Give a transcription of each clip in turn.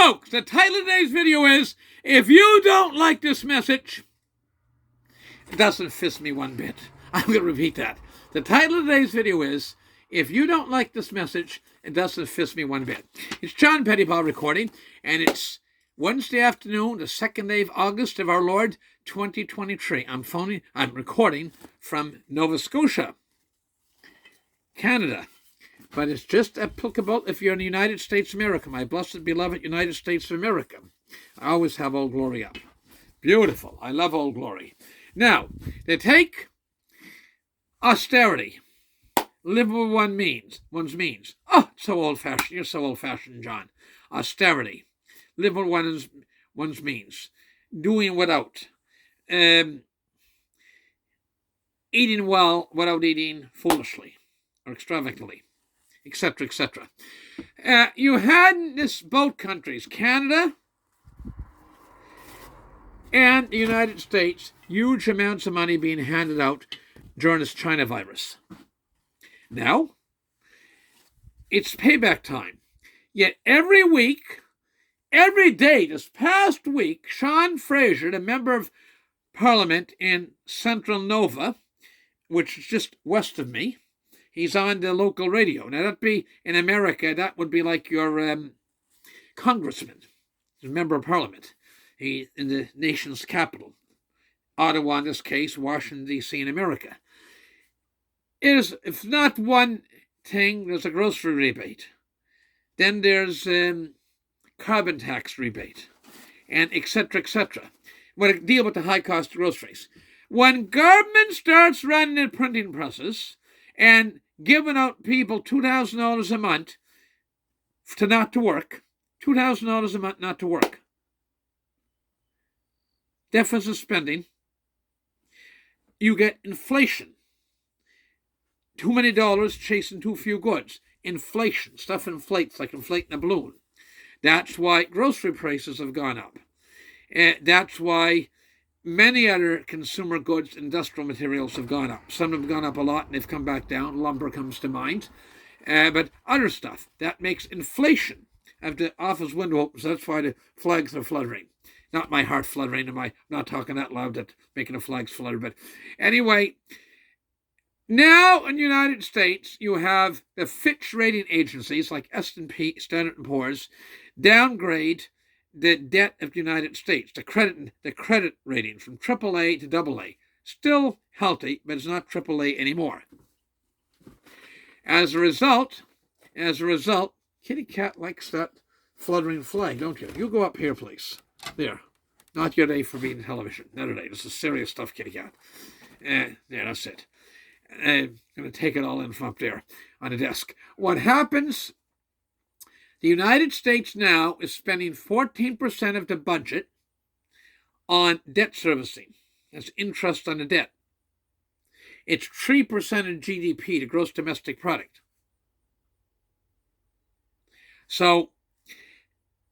Folks, the title of today's video is, if you don't like this message, it doesn't fizz me one bit. I'm going to repeat that. The title of today's video is, if you don't like this message, it doesn't fizz me one bit. It's John Pettipas recording, and it's Wednesday afternoon, the 2nd day of August of our Lord, 2023. I'm recording from Nova Scotia, Canada. But it's just applicable if you're in the United States of America, my blessed, beloved United States of America. I always have Old Glory up. Beautiful. I love Old Glory. Now, they take austerity. Live what one's means. Oh, so old-fashioned. You're so old-fashioned, John. Austerity. Live what one's means. Doing without. Eating well without eating foolishly or extravagantly, etc., etc. You had in this both countries, Canada and the United States, huge amounts of money being handed out during this China virus. Now, it's payback time. Yet every week, every day, this past week, Sean Fraser, the member of Parliament in Central Nova, which is just west of me, he's on the local radio. Now, that'd be, in America, that would be like your congressman, a member of Parliament. He in the nation's capital. Ottawa, in this case, Washington, D.C. in America. If not one thing, there's a grocery rebate. Then there's carbon tax rebate, and etc., etc. What a deal with the high cost of groceries. When government starts running the printing presses and giving out people $2,000 a month not to work, $2,000 a month not to work, deficit spending, you get inflation. Too many dollars chasing too few goods. Inflation. Stuff inflates like inflating a balloon. That's why grocery prices have gone up. That's why many other consumer goods, industrial materials have gone up. Some have gone up a lot and they've come back down. Lumber comes to mind. But other stuff, that makes inflation. I have the office window open, so that's why the flags are fluttering. Not my heart fluttering, I'm not talking that loud that making the flags flutter. But anyway, now in the United States, you have the Fitch rating agencies like S&P, Standard & Poor's, downgrade the debt of the United States, the credit rating from AAA to AA. Still healthy, but it's not AAA anymore. As a result, kitty cat likes that fluttering flag, don't you? You go up here, please. There. Not your day for being television. Another day. This is serious stuff, kitty cat. There, that's it. I'm going to take it all in from up there on the desk. What happens, the United States now is spending 14% of the budget on debt servicing. That's interest on the debt. It's 3% of GDP, the gross domestic product. So,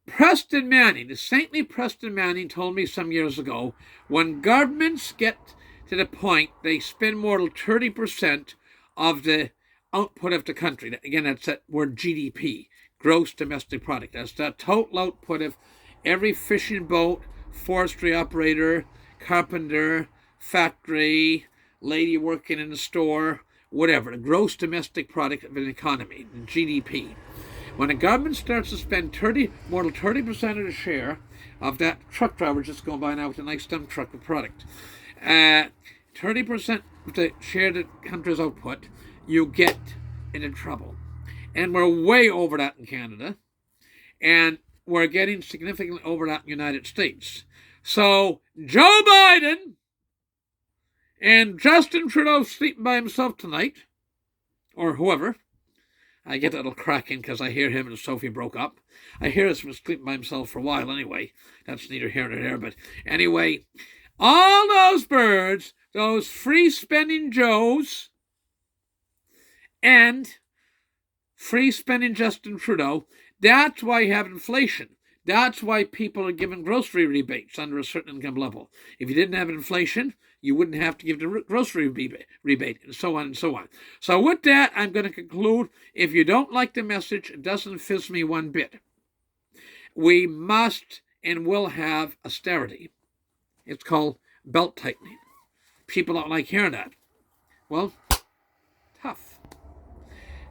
Preston Manning, the saintly Preston Manning told me some years ago, when governments get to the point they spend more than 30% of the output of the country. Again, that's that word GDP, gross domestic product. That's the total output of every fishing boat, forestry operator, carpenter, factory, lady working in the store, whatever, the gross domestic product of an economy, the GDP. When a government starts to spend more than 30% of the share of that truck driver just going by now with a nice dump truck of product, 30% of the share of the country's output, you get into trouble. And we're way over that in Canada, and we're getting significantly over that in the United States. So Joe Biden and Justin Trudeau sleeping by himself tonight, or whoever. I get a little cracking because I hear him and Sophie broke up. I hear he's been sleeping by himself for a while anyway. That's neither here nor there. But anyway, all those birds, those free spending Joes and free spending Justin Trudeau, that's why you have inflation. That's why people are given grocery rebates under a certain income level. If you didn't have inflation, you wouldn't have to give the grocery rebate, and so on and so on. So with that, I'm going to conclude. If you don't like the message, it doesn't fizz me one bit. We must and will have austerity. It's called belt tightening. People don't like hearing that. Well, tough.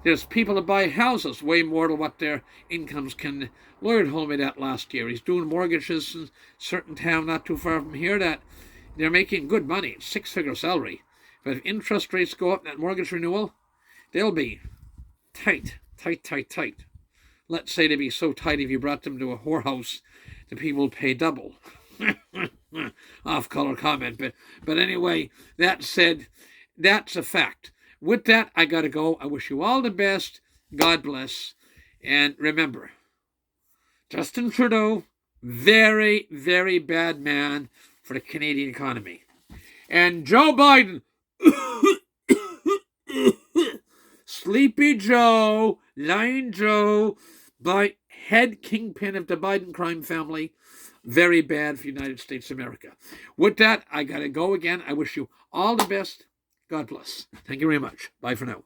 There's people that buy houses way more than what their incomes can. Lawyer told me that last year. He's doing mortgages in a certain town not too far from here that they're making good money, six-figure salary. But if interest rates go up in that mortgage renewal, they'll be tight. Let's say they'd be so tight if you brought them to a whorehouse, the people would pay double. Off-color comment. But anyway, that said, that's a fact. With that, I got to go. I wish you all the best. God bless. And remember, Justin Trudeau, very, very bad man for the Canadian economy. And Joe Biden, Sleepy Joe, Lying Joe, by head kingpin of the Biden crime family, very bad for the United States of America. With that, I got to go again. I wish you all the best. God bless. Thank you very much. Bye for now.